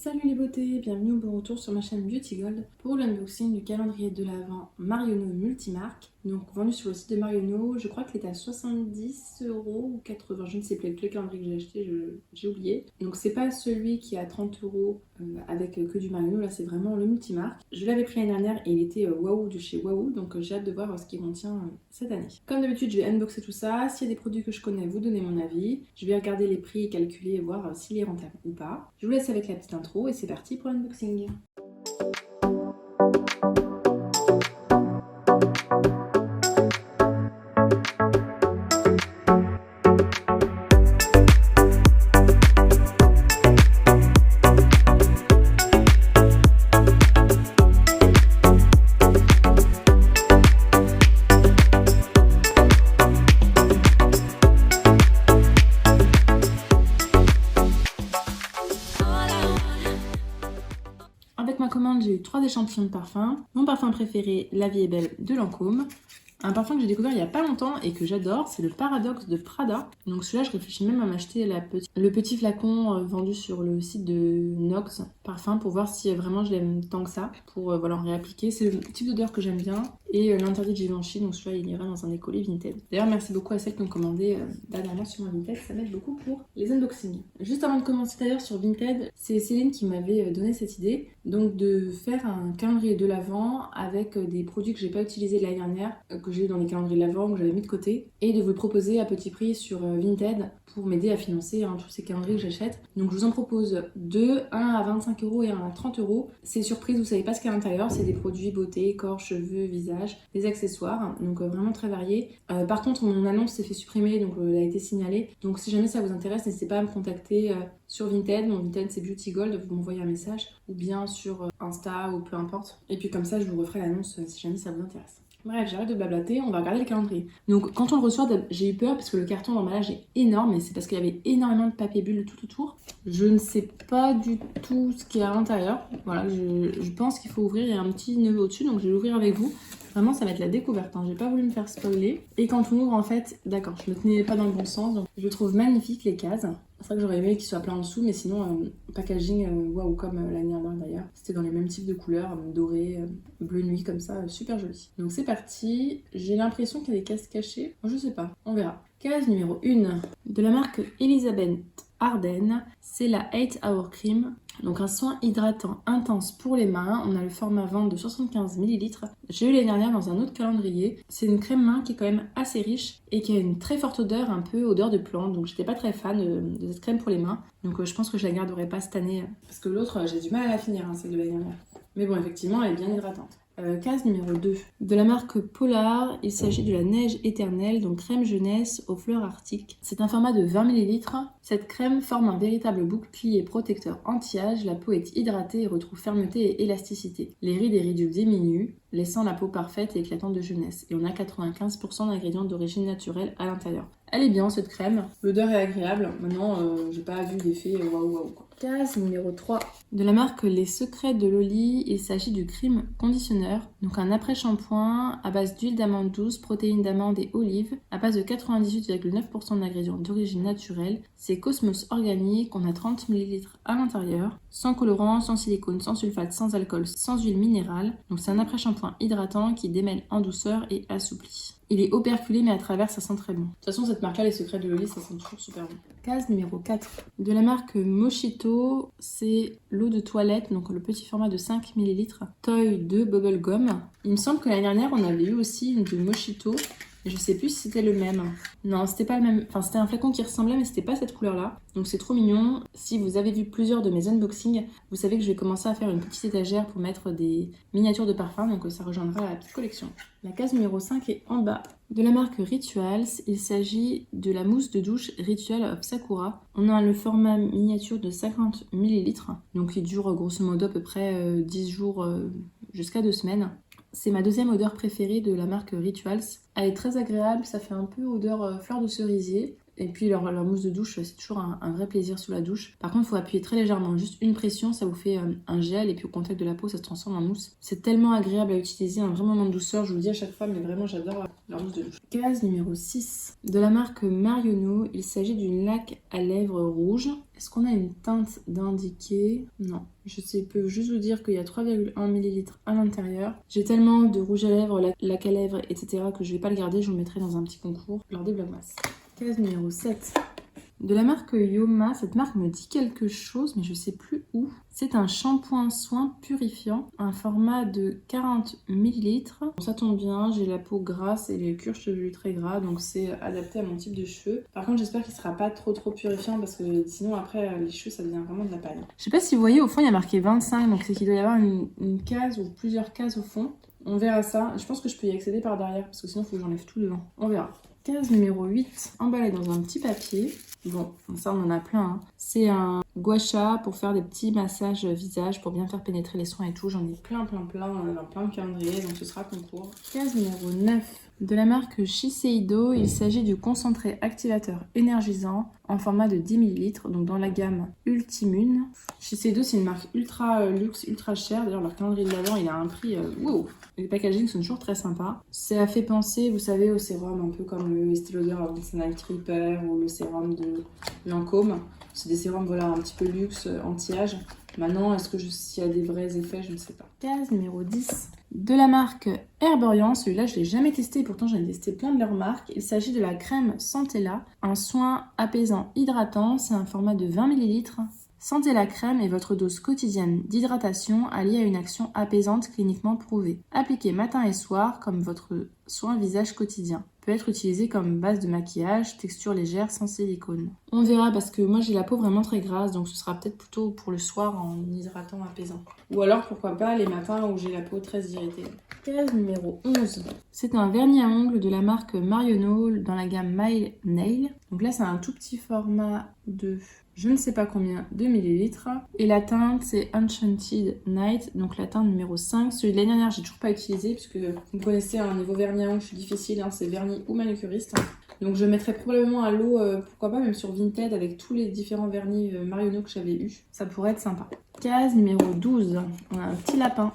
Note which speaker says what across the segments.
Speaker 1: Salut les beautés, bienvenue au bon retour sur ma chaîne Beauty Gold pour l'unboxing du calendrier de l'Avent Marionneau Multimarque. Donc vendu sur le site de Marionneau, je crois qu'il est à 70 € ou 80, je ne sais plus, avec le calendrier que j'ai acheté, j'ai oublié. Donc c'est pas celui qui est à 30 € avec que du Marionneau, là c'est vraiment le Multimarque. Je l'avais pris l'année dernière et il était waouh de chez Waouh, donc j'ai hâte de voir ce qu'il contient cette année. Comme d'habitude, je vais unboxer tout ça. S'il y a des produits que je connais, vous donnez mon avis. Je vais regarder les prix, calculer et voir s'il est rentable ou pas. Je vous laisse avec la petite intro et c'est parti pour l'unboxing. Avec ma commande, j'ai eu 3 échantillons de parfums. Mon parfum préféré, La Vie est Belle de Lancôme. Un parfum que j'ai découvert il n'y a pas longtemps et que j'adore, c'est le Paradoxe de Prada. Donc celui-là, je réfléchis même à m'acheter le petit flacon vendu sur le site de Nox Parfum pour voir si vraiment je l'aime tant que ça, pour voilà, en réappliquer. C'est le type d'odeur que j'aime bien et l'interdit de Givenchy, donc celui-là il ira dans un écolé Vinted. D'ailleurs, merci beaucoup à celles qui ont commandé dernièrement sur mon Vinted, ça m'aide beaucoup pour les unboxings. Juste avant de commencer d'ailleurs sur Vinted, c'est Céline qui m'avait donné cette idée, donc de faire un calendrier de l'Avent avec des produits que j'ai pas utilisés l'année dernière, que j'ai eu dans les calendriers de l'Avent, que j'avais mis de côté, et de vous le proposer à petit prix sur Vinted pour m'aider à financer tous ces calendriers que j'achète. Donc je vous en propose deux, un à 25 € et un à 30 €. C'est surprise, vous savez pas ce qu'il y a à l'intérieur, c'est des produits beauté, corps, cheveux, visage, des accessoires, donc vraiment très variés. Par contre, mon annonce s'est fait supprimer, donc elle a été signalée. Donc si jamais ça vous intéresse, n'hésitez pas à me contacter sur Vinted. Mon Vinted c'est Beauty Gold, vous m'envoyez un message, ou bien sur Insta ou peu importe. Et puis comme ça, je vous referai l'annonce si jamais ça vous intéresse. Bref, j'arrête de blablater, on va regarder le calendrier. Donc quand on le reçoit, j'ai eu peur parce que le carton d'emballage est énorme et c'est parce qu'il y avait énormément de papier bulle tout autour. Je ne sais pas du tout ce qu'il y a à l'intérieur. Voilà, je pense qu'il faut ouvrir, il y a un petit nœud au-dessus, donc je vais l'ouvrir avec vous. Vraiment, ça va être la découverte, hein. J'ai pas voulu me faire spoiler. Et quand on ouvre, en fait, d'accord, je me tenais pas dans le bon sens, donc je trouve magnifique les cases. C'est vrai que j'aurais aimé qu'il soit plein en dessous, mais sinon, packaging, waouh, comme l'année dernière d'ailleurs. C'était dans les mêmes types de couleurs, doré, bleu nuit, comme ça, super joli. Donc c'est parti. J'ai l'impression qu'il y a des cases cachées. Je sais pas, on verra. Case numéro 1 de la marque Elisabeth Arden, c'est la 8 Hour Cream. Donc un soin hydratant intense pour les mains. On a le format vente de 75 ml. J'ai eu l'année dernière dans un autre calendrier. C'est une crème main qui est quand même assez riche et qui a une très forte odeur, un peu odeur de plante. Donc j'étais pas très fan de cette crème pour les mains. Donc je pense que je la garderai pas cette année parce que l'autre j'ai du mal à la finir, celle de l'année dernière. Mais bon, effectivement, elle est bien hydratante. Case numéro 2. De la marque Polar, il s'agit de la neige éternelle, donc crème jeunesse aux fleurs arctiques. C'est un format de 20 ml. Cette crème forme un véritable bouclier protecteur anti-âge. La peau est hydratée et retrouve fermeté et élasticité. Les rides et ridules diminuent, laissant la peau parfaite et éclatante de jeunesse. Et on a 95% d'ingrédients d'origine naturelle à l'intérieur. Elle est bien cette crème, l'odeur est agréable. Maintenant, j'ai pas vu d'effet waouh waouh quoi. Case numéro 3. De la marque Les Secrets de Loli, il s'agit du Cream Conditioner. Donc un après-shampoing à base d'huile d'amande douce, protéines d'amande et olives, à base de 98,9% d'ingrédients d'origine naturelle. C'est Cosmos organique, on a 30 ml à l'intérieur, sans colorant, sans silicone, sans sulfate, sans alcool, sans huile minérale. Donc c'est un après-shampoing hydratant qui démêle en douceur et assouplit. Il est operculé mais à travers ça sent très bon. De toute façon cette marque là, Les Secrets de Loli, ça sent toujours super bon. Case numéro 4. De la marque Moschito, c'est l'eau de toilette, donc le petit format de 5 ml. Toy de Bubble Gum. Il me semble que l'année dernière on avait eu aussi une de Moschito. Je sais plus si c'était le même. Non, c'était pas le même. Enfin, c'était un flacon qui ressemblait, mais c'était pas cette couleur-là. Donc c'est trop mignon. Si vous avez vu plusieurs de mes unboxings, vous savez que je vais commencer à faire une petite étagère pour mettre des miniatures de parfums. Donc ça rejoindra la petite collection. La case numéro 5 est en bas. De la marque Rituals, il s'agit de la mousse de douche Ritual of Sakura. On a le format miniature de 50 ml. Donc il dure grosso modo à peu près 10 jours jusqu'à 2 semaines. C'est ma deuxième odeur préférée de la marque Rituals. Elle est très agréable, ça fait un peu odeur fleur de cerisier. Et puis leur mousse de douche, c'est toujours un vrai plaisir sous la douche. Par contre, il faut appuyer très légèrement, juste une pression, ça vous fait un gel et puis au contact de la peau, ça se transforme en mousse. C'est tellement agréable à utiliser, un vrai moment de douceur, je vous le dis à chaque fois, mais vraiment j'adore leur mousse de douche. Case numéro 6. De la marque Marionneau, il s'agit d'une laque à lèvres rouge. Est-ce qu'on a une teinte d'indiquer? Non. Je peux juste vous dire qu'il y a 3,1 ml à l'intérieur. J'ai tellement de rouge à lèvres, laque à lèvres, etc. que je vais pas le garder, je vous le mettrai dans un petit concours lors des Vlogmas. Case numéro 7. De la marque Yoma, cette marque me dit quelque chose, mais je sais plus où. C'est un shampoing soin purifiant, un format de 40 ml. Ça tombe bien, j'ai la peau grasse et les cuirs chevelu très gras, donc c'est adapté à mon type de cheveux. Par contre, j'espère qu'il sera pas trop purifiant parce que sinon après les cheveux ça devient vraiment de la paille. Je sais pas si vous voyez, au fond il y a marqué 25, donc c'est qu'il doit y avoir une case ou plusieurs cases au fond. On verra ça. Je pense que je peux y accéder par derrière parce que sinon il faut que j'enlève tout devant. On verra. Case numéro 8, emballé dans un petit papier. Bon, ça on en a plein. Hein. C'est un gua sha pour faire des petits massages visage, pour bien faire pénétrer les soins et tout. J'en ai plein dans plein de calendriers, donc ce sera concours. Case numéro 9. De la marque Shiseido, il s'agit du concentré activateur énergisant en format de 10 ml, donc dans la gamme Ultimune. Shiseido, c'est une marque ultra luxe, ultra chère. D'ailleurs, leur calendrier de l'avant, il a un prix... wow. Les packagings sont toujours très sympas. Ça fait penser, vous savez, au sérum un peu comme le Estée Lauder Advanced Night Repair ou le sérum de Lancôme. C'est des sérums voilà, un petit peu luxe, anti-âge. Maintenant, est-ce que s'il y a des vrais effets, je ne sais pas. Case numéro 10. De la marque Herborian, celui-là je ne l'ai jamais testé, pourtant j'en ai testé plein de leurs marques. Il s'agit de la crème Santella, un soin apaisant hydratant, c'est un format de 20 ml. Sentez la crème est votre dose quotidienne d'hydratation alliée à une action apaisante cliniquement prouvée. Appliquez matin et soir comme votre soin visage quotidien. Peut être utilisé comme base de maquillage, texture légère sans silicone. On verra parce que moi j'ai la peau vraiment très grasse, donc ce sera peut-être plutôt pour le soir en hydratant apaisant. Ou alors pourquoi pas les matins où j'ai la peau très irritée. Case numéro 11. C'est un vernis à ongles de la marque Marionneau dans la gamme My Nail. Donc là c'est un tout petit format de je ne sais pas combien de millilitres. Et la teinte c'est Enchanted Night, donc la teinte numéro 5. Celui de l'année dernière j'ai toujours pas utilisé puisque vous connaissez un niveau vernis à ongles, je suis difficile, hein, c'est vernis ou manucuriste. Donc je mettrai probablement à l'eau, pourquoi pas même sur Vinted avec tous les différents vernis Marionneau que j'avais eu. Ça pourrait être sympa. Case numéro 12. On a un petit lapin.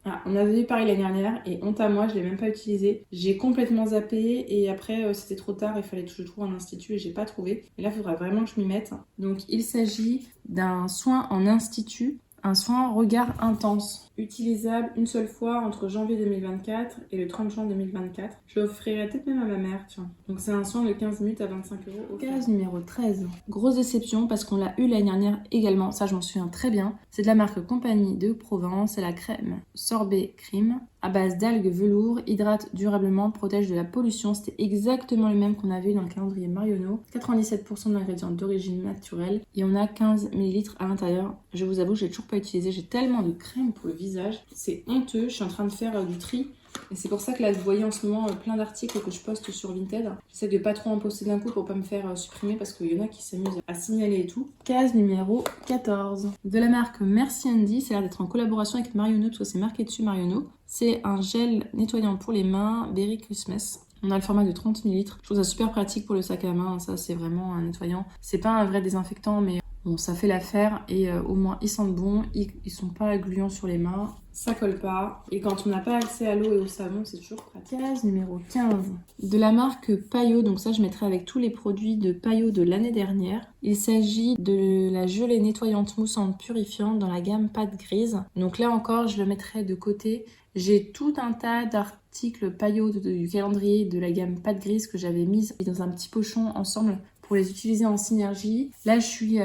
Speaker 1: Ah, on avait vu pareil l'année dernière et honte à moi, je l'ai même pas utilisé. J'ai complètement zappé et après c'était trop tard, il fallait que je trouve un institut et j'ai pas trouvé. Et là, il faudra vraiment que je m'y mette. Donc il s'agit d'un soin en institut, un soin regard intense, utilisable une seule fois entre janvier 2024 et le 30 juin 2024. Je l'offrirai peut-être même à ma mère, tiens. Donc c'est un soin de 15 minutes à 25 €. Case numéro 13. Grosse déception parce qu'on l'a eu l'année dernière également, ça je m'en souviens très bien. C'est de la marque Compagnie de Provence, c'est la crème Sorbet Crime à base d'algues velours, hydrate durablement, protège de la pollution. C'était exactement le même qu'on avait eu dans le calendrier Marionneau. 97% d'ingrédients d'origine naturelle et on a 15 ml à l'intérieur. Je vous avoue, je l'ai toujours pas utilisé. J'ai tellement de crème pour le visage. C'est honteux. Je suis en train de faire du tri. Et c'est pour ça que là, vous voyez en ce moment plein d'articles que je poste sur Vinted. J'essaie de pas trop en poster d'un coup pour pas me faire supprimer parce qu'il y en a qui s'amusent à signaler et tout. Case numéro 14. De la marque Merci Andy, ça a l'air d'être en collaboration avec Marionneau parce que c'est marqué dessus Marionneau. C'est un gel nettoyant pour les mains Berry Christmas. On a le format de 30 ml. Je trouve ça super pratique pour le sac à main. Ça, c'est vraiment un nettoyant. C'est pas un vrai désinfectant, mais bon, ça fait l'affaire et au moins ils sentent bon. Ils sont pas gluants sur les mains. Ça colle pas. Et quand on n'a pas accès à l'eau et au savon, c'est toujours pratique. Case numéro 15. De la marque Payot. Donc ça, je mettrai avec tous les produits de Payot de l'année dernière. Il s'agit de la gelée nettoyante moussante purifiante dans la gamme pâte grise. Donc là encore, je le mettrai de côté. J'ai tout un tas d'articles Payot du calendrier de la gamme pâte grise que j'avais mis dans un petit pochon ensemble pour les utiliser en synergie. Là, je suis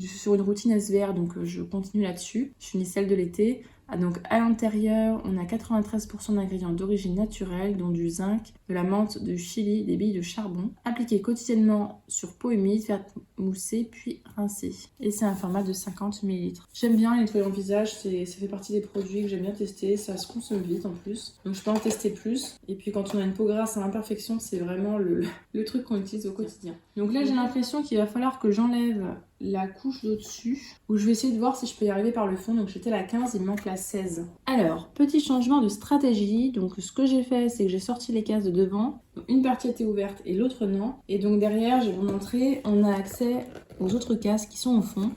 Speaker 1: sur une routine SVR, donc je continue là-dessus. Je finis celle de l'été. Ah, donc à l'intérieur, on a 93% d'ingrédients d'origine naturelle, dont du zinc, de la menthe, du chili, des billes de charbon. Appliqué quotidiennement sur peau humide, faire mousser puis rincer. Et c'est un format de 50 ml. J'aime bien les nettoyants visage, ça fait partie des produits que j'aime bien tester. Ça se consomme vite en plus, donc je peux en tester plus. Et puis quand on a une peau grasse à imperfection, c'est vraiment le truc qu'on utilise au quotidien. Donc là, j'ai l'impression qu'il va falloir que j'enlève la couche d'au-dessus où je vais essayer de voir si je peux y arriver par le fond. Donc j'étais à la 15, il me manque la 16. Alors, petit changement de stratégie. Donc ce que j'ai fait, c'est que j'ai sorti les cases de devant. Une partie était ouverte et l'autre non. Et donc derrière, je vais vous montrer, on a accès aux autres cases qui sont au fond.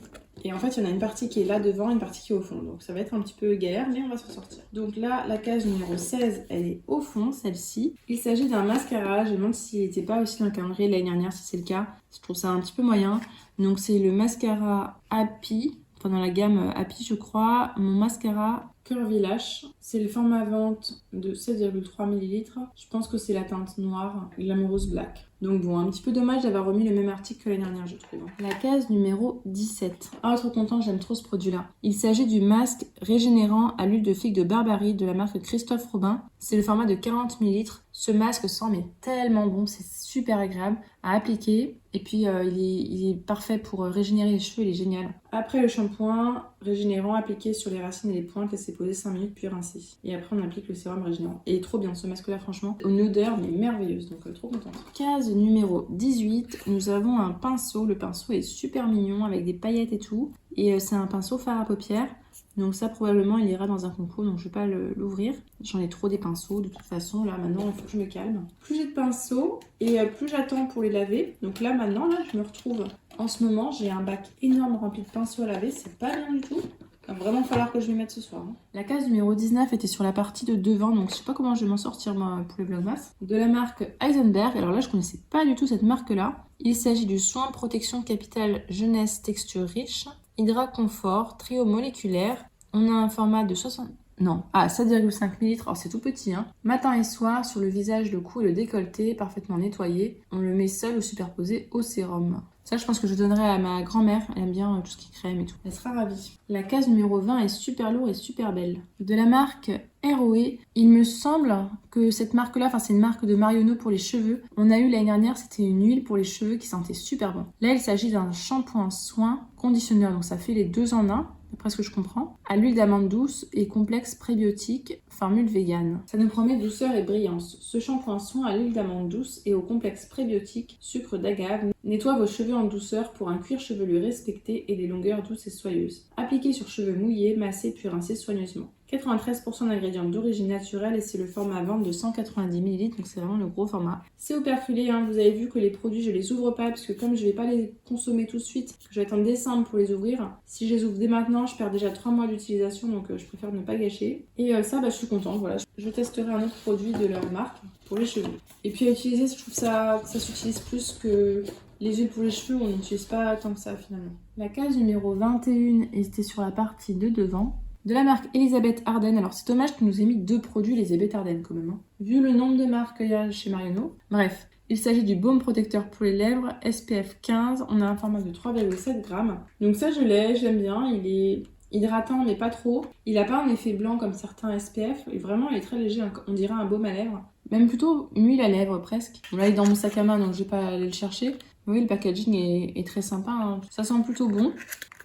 Speaker 1: Et en fait, il y en a une partie qui est là devant, une partie qui est au fond. Donc ça va être un petit peu galère, mais on va s'en sortir. Donc là, la case numéro 16, elle est au fond, celle-ci. Il s'agit d'un mascara. Je me demande s'il n'était pas aussi dans le calendrier de l'année dernière, si c'est le cas. Je trouve ça un petit peu moyen. Donc c'est le mascara Happy, enfin dans la gamme Happy, je crois. Mon mascara Curvy Lash. C'est le format vente de 7,3 ml. Je pense que c'est la teinte noire, Glamorous Black. Donc bon, un petit peu dommage d'avoir remis le même article que l'année dernière, je trouve. La case numéro 17. Ah, trop content, j'aime trop ce produit-là. Il s'agit du masque régénérant à l'huile de figue de Barbarie de la marque Christophe Robin. C'est le format de 40 ml. Ce masque sent mais tellement bon, c'est super agréable à appliquer. Et puis il est parfait pour régénérer les cheveux, il est génial. Après le shampoing régénérant appliqué sur les racines et les pointes, laissez poser 5 minutes puis rincer. Et après on applique le sérum régénérant. Et trop bien ce masque-là franchement, une odeur mais merveilleuse, donc trop contente. Case numéro 18, nous avons un pinceau. Le pinceau est super mignon avec des paillettes et tout. Et c'est un pinceau fard à paupières. Donc ça probablement il ira dans un concours, donc je vais pas l'ouvrir. J'en ai trop des pinceaux de toute façon, là maintenant il faut que je me calme. Plus j'ai de pinceaux et plus j'attends pour les laver. Donc là maintenant là je me retrouve en ce moment, j'ai un bac énorme rempli de pinceaux à laver, c'est pas bien du tout. Il va vraiment falloir que je les mette ce soir. La case numéro 19 était sur la partie de devant, donc je sais pas comment je vais m'en sortir moi pour les vlogmas. De la marque Heisenberg, alors là je connaissais pas du tout cette marque là. Il s'agit du soin protection capitale jeunesse texture riche. Hydra Confort, trio moléculaire. On a un format de 7,5 ml. Alors c'est tout petit. Hein. Matin et soir, sur le visage, le cou et le décolleté, parfaitement nettoyé. On le met seul ou superposé au sérum. Ça, je pense que je donnerai à ma grand-mère. Elle aime bien tout ce qui est crème et tout. Elle sera ravie. La case numéro 20 est super lourde et super belle. De la marque ROE, il me semble que cette marque-là, enfin c'est une marque de Marionneau pour les cheveux. On a eu l'année dernière, c'était une huile pour les cheveux qui sentait super bon. Là, il s'agit d'un shampoing soin conditionneur. Donc ça fait les deux en un. D'après ce que je comprends, à l'huile d'amande douce et complexe prébiotique, formule vegan. Ça nous promet douceur et brillance. Ce shampoing soin à l'huile d'amande douce et au complexe prébiotique, sucre d'agave, nettoie vos cheveux en douceur pour un cuir chevelu respecté et des longueurs douces et soyeuses. Appliqué sur cheveux mouillés, massés puis rincés soigneusement. 93% d'ingrédients d'origine naturelle et c'est le format à vente de 190 ml, donc c'est vraiment le gros format. C'est au perfilé, hein. Vous avez vu que les produits je les ouvre pas parce que comme je vais pas les consommer tout de suite, je vais attendre décembre pour les ouvrir. Si je les ouvre dès maintenant, je perds déjà 3 mois d'utilisation, donc je préfère ne pas gâcher. Et ça, je suis contente, voilà. Je testerai un autre produit de leur marque pour les cheveux. Et puis à utiliser, je trouve que ça s'utilise plus que les huiles pour les cheveux, on n'utilise pas tant que ça finalement. La case numéro 21 était sur la partie de devant. De la marque Elisabeth Arden. Alors c'est dommage qu'ils nous aient mis 2 produits Elisabeth Arden quand même. Hein. Vu le nombre de marques qu'il y a chez Marionneau. Bref, il s'agit du baume protecteur pour les lèvres SPF 15. On a un format de 3,7 grammes. Donc ça je l'ai, j'aime bien. Il est hydratant mais pas trop. Il n'a pas un effet blanc comme certains SPF. Et vraiment il est très léger, on dirait un baume à lèvres. Même plutôt une huile à lèvres presque. Bon, là il est dans mon sac à main donc je vais pas aller le chercher. Mais oui, le packaging est très sympa. Hein. Ça sent plutôt bon.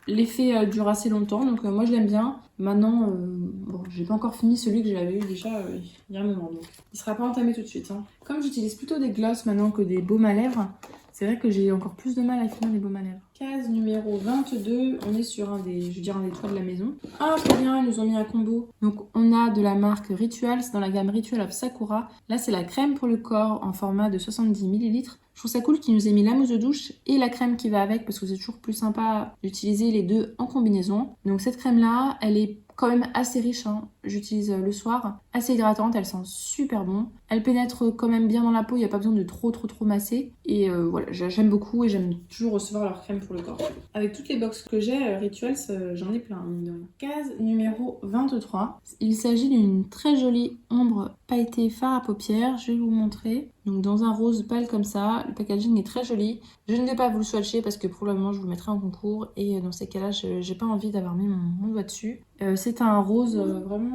Speaker 1: L'effet dure assez longtemps, donc moi je l'aime bien. Maintenant, j'ai pas encore fini celui que j'avais eu déjà il y a un moment, donc il sera pas entamé tout de suite. Hein. Comme j'utilise plutôt des glosses maintenant que des baumes à lèvres, c'est vrai que j'ai encore plus de mal à finir les baumes à lèvres. Case numéro 22, on est sur un des toits de la maison. Ah, trop bien, ils nous ont mis un combo. Donc on a de la marque Ritual, c'est dans la gamme Ritual of Sakura. Là c'est la crème pour le corps en format de 70 ml. Je trouve ça cool qu'ils nous aient mis la mousse de douche et la crème qui va avec parce que c'est toujours plus sympa d'utiliser les deux en combinaison. Donc cette crème là, elle est quand même assez riche, hein. J'utilise le soir, assez hydratante, elle sent super bon. Elle pénètre quand même bien dans la peau, il n'y a pas besoin de trop masser. Et voilà, j'aime beaucoup et j'aime toujours recevoir leur crème pour le corps. Avec toutes les box que j'ai, Rituals, j'en ai plein. Case numéro 23. Il s'agit d'une très jolie ombre pailletée fard à paupières, je vais vous montrer. Donc dans un rose pâle comme ça, le packaging est très joli. Je ne vais pas vous le swatcher parce que probablement je vous le mettrai en concours et dans ces cas-là, j'ai pas envie d'avoir mis mon doigt dessus. C'est un rose vraiment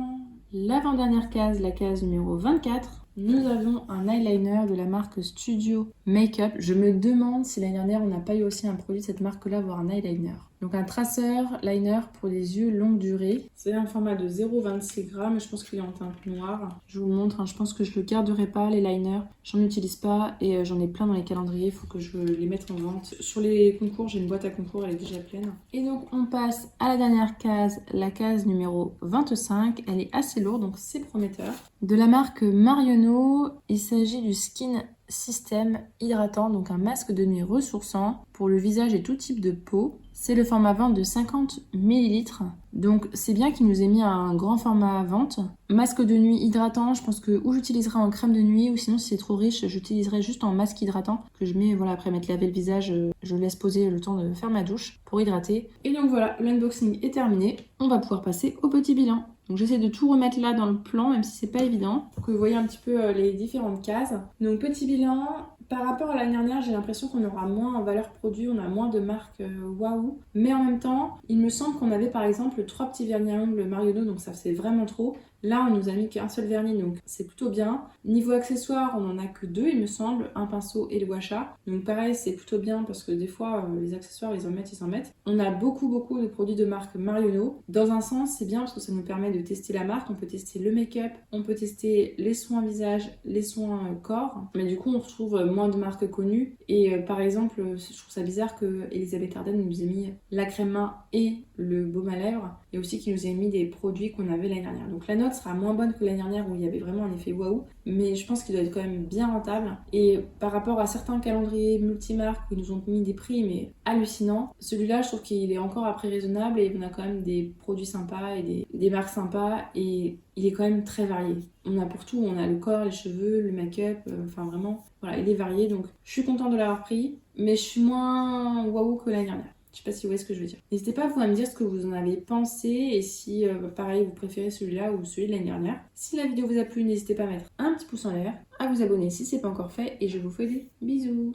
Speaker 1: l'avant-dernière case, la case numéro 24. Nous avons un eyeliner de la marque Studio Makeup. Je me demande si l'année dernière on n'a pas eu aussi un produit de cette marque-là, voire un eyeliner. Donc un traceur liner pour les yeux longue durée. C'est un format de 0,26 grammes. Je pense qu'il est en teinte noire. Je vous le montre. Je pense que je le garderai pas, les liners. J'en utilise pas et j'en ai plein dans les calendriers. Il faut que je les mette en vente. Sur les concours, j'ai une boîte à concours. Elle est déjà pleine. Et donc on passe à la dernière case, la case numéro 25. Elle est assez lourde, donc c'est prometteur. De la marque Marionneau, il s'agit du Skin System hydratant, donc un masque de nuit ressourçant pour le visage et tout type de peau. C'est le format vente de 50 ml. Donc c'est bien qu'il nous ait mis un grand format vente. Masque de nuit hydratant, je pense que ou j'utiliserai en crème de nuit ou sinon si c'est trop riche, j'utiliserai juste en masque hydratant que je mets voilà après m'être lavé le visage, je laisse poser le temps de faire ma douche pour hydrater. Et donc voilà, l'unboxing est terminé. On va pouvoir passer au petit bilan. Donc j'essaie de tout remettre là dans le plan, même si c'est pas évident, pour que vous voyez un petit peu les différentes cases. Donc petit bilan, par rapport à l'année dernière, j'ai l'impression qu'on aura moins en valeur produit, on a moins de marques waouh. Mais en même temps, il me semble qu'on avait par exemple 3 petits vernis à ongles Marionneau, donc ça c'est vraiment trop. Là, on nous a mis qu'un seul vernis, donc c'est plutôt bien. Niveau accessoires, on en a que 2, il me semble, un pinceau et le gua sha. Donc pareil, c'est plutôt bien parce que des fois, les accessoires, ils en mettent. On a beaucoup de produits de marque Marionneau. Dans un sens, c'est bien parce que ça nous permet de tester la marque. On peut tester le make-up, on peut tester les soins visage, les soins corps. Mais du coup, on retrouve moins de marques connues. Et par exemple, je trouve ça bizarre que Elisabeth Arden nous ait mis la crème main et le baume à lèvres. Et aussi qu'il nous ait mis des produits qu'on avait l'année dernière. Donc la note sera moins bonne que l'année dernière où il y avait vraiment un effet waouh, mais je pense qu'il doit être quand même bien rentable. Et par rapport à certains calendriers multimarques qui nous ont mis des prix mais hallucinants, celui-là je trouve qu'il est encore à prix raisonnable et on a quand même des produits sympas et des marques sympas et il est quand même très varié. On a pour tout, on a le corps, les cheveux, le make-up, enfin vraiment, voilà, il est varié donc je suis contente de l'avoir pris, mais je suis moins waouh que l'année dernière. Je sais pas si vous voyez ce que je veux dire. N'hésitez pas vous à me dire ce que vous en avez pensé et si pareil vous préférez celui-là ou celui de l'année dernière. Si la vidéo vous a plu, n'hésitez pas à mettre un petit pouce en l'air, à vous abonner si c'est pas encore fait et je vous fais des bisous.